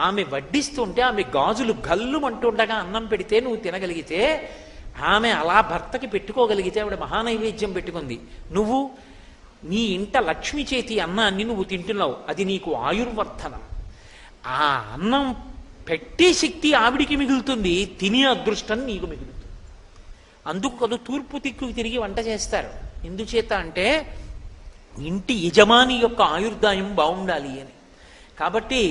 ఆమె వడ్డిస్తుంటే ఆమె గాజులు గల్లుమంటుండగా అన్నం పెడితే నువ్వు తినగలిగితే, ఆమె అలా భర్తకి పెట్టుకోగలిగితే ఆవిడ మహానైవేద్యం పెట్టుకుంది. నువ్వు నీ ఇంట లక్ష్మి చేతి అన్నాన్ని నువ్వు తింటున్నావు, అది నీకు ఆయుర్వర్ధనం. ఆ అన్నం పెట్టే శక్తి ఆవిడికి మిగులుతుంది, తినే అదృష్టం నీకు మిగులుతుంది. అందుకు కదా తూర్పు దిక్కుకు తిరిగి వంట చేస్తారు. ఎందుచేత అంటే ఇంటి యజమాని యొక్క ఆయుర్దాయం బాగుండాలి అని. కాబట్టి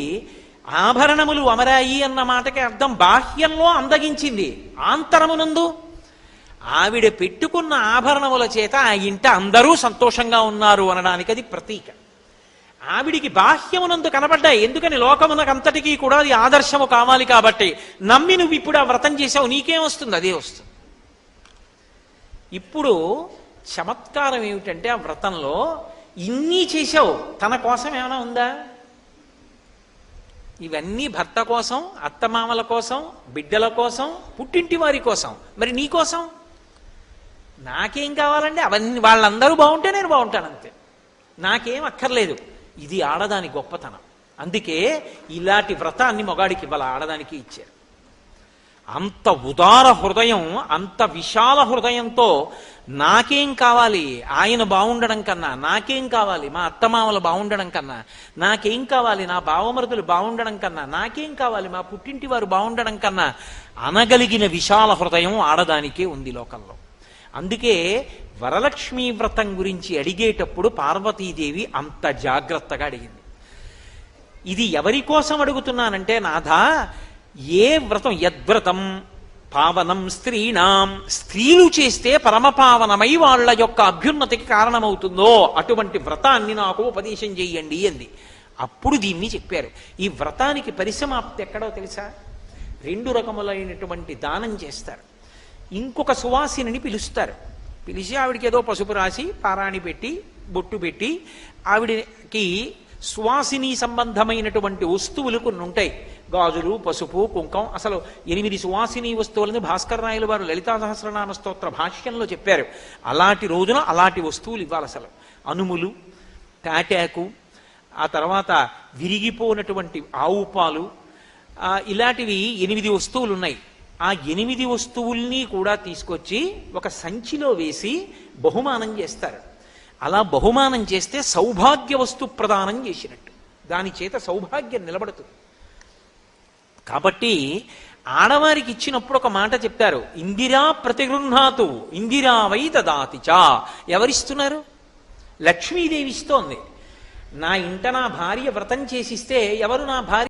ఆభరణములు అమరాయి అన్న మాటకి అర్థం బాహ్యంలో అందగించింది, ఆంతరమునందు ఆవిడ పెట్టుకున్న ఆభరణముల చేత ఆ ఇంట అందరూ సంతోషంగా ఉన్నారు అనడానికి అది ప్రతీక. ఆవిడికి బాహ్యమునందు కనబడ్డాయి, ఎందుకని లోకమునకంతటికీ కూడా అది ఆదర్శము కావాలి కాబట్టి. నమ్మి నువ్వు ఇప్పుడు ఆ వ్రతం చేసావు, నీకేం వస్తుంది? అదే వస్తుంది. ఇప్పుడు చమత్కారం ఏమిటంటే ఆ వ్రతంలో ఇన్ని చేసావు, తన కోసం ఏమైనా ఉందా? ఇవన్నీ భర్త కోసం, అత్తమామల కోసం, బిడ్డల కోసం, పుట్టింటి వారి కోసం. మరి నీ కోసం నాకేం కావాలండి? అవన్నీ వాళ్ళందరూ బాగుంటే నేను బాగుంటాను, అంతే. నాకేం అక్కర్లేదు. ఇది ఆడదాని గొప్పతనం. అందుకే ఇలాంటి వ్రతాన్ని మొగాడికి ఇవ్వాలి, ఆడదానికి ఇచ్చారు. అంత ఉదార హృదయం, అంత విశాల హృదయంతో నాకేం కావాలి, ఆయన బాగుండడం కన్నా, నాకేం కావాలి మా అత్తమామలు బాగుండడం కన్నా, నాకేం కావాలి నా బావమరుదులు బాగుండడం కన్నా, నాకేం కావాలి మా పుట్టింటి వారు బాగుండడం కన్నా అనగలిగిన విశాల హృదయం ఆడదానికే ఉంది లోకంలో. అందుకే వరలక్ష్మీ వ్రతం గురించి అడిగేటప్పుడు పార్వతీదేవి అంత జాగ్రత్తగా అడిగింది. ఇది ఎవరి కోసం అడుగుతున్నానంటే, నాథా, ఏ వ్రతం, యద్వ్రతం పావనం స్త్రీణాం, స్త్రీలు చేస్తే పరమపావనమై వాళ్ళ యొక్క అభ్యున్నతికి కారణమవుతుందో అటువంటి వ్రతాన్ని నాకు ఉపదేశం చెయ్యండి అంది. అప్పుడు దీన్ని చెప్పారు. ఈ వ్రతానికి పరిసమాప్తి ఎక్కడో తెలుసా? 2 రకములైనటువంటి దానం చేస్తారు. ఇంకొక సువాసిని పిలుస్తారు. పిలిచి ఆవిడికి ఏదో పసుపు రాసి పారాణి పెట్టి బొట్టు పెట్టి ఆవిడకి సువాసిని సంబంధమైనటువంటి వస్తువులు కొన్ని ఉంటాయి. గాజులు, పసుపు, కుంకం. అసలు 8 సువాసిని వస్తువులని భాస్కర రాయలు వారు లలితా సహస్రనామ స్తోత్ర భాష్యంలో చెప్పారు. అలాంటి రోజున అలాంటి వస్తువులు ఇవ్వాలి. అసలు అనుములు, తాటాకు, ఆ తర్వాత విరిగిపోయినటువంటి ఆవు పాలు, ఇలాంటివి 8 వస్తువులు ఉన్నాయి. ఆ 8 వస్తువుల్ని కూడా తీసుకొచ్చి ఒక సంచిలో వేసి బహుమానం చేస్తారు. అలా బహుమానం చేస్తే సౌభాగ్య వస్తు ప్రదానం చేసినట్టు, దాని చేత సౌభాగ్యం నిలబడుతుంది. కాబట్టి ఆడవారికి ఇచ్చినప్పుడు ఒక మాట చెప్తారు, ఇందిరా ప్రతిగృహాతు ఇందిరా వై దదాతిచా. ఎవరిస్తున్నారు? లక్ష్మీదేవి ఇస్తోంది. నా ఇంట నా భార్య వ్రతం చేసిస్తే ఎవరు నా భార్య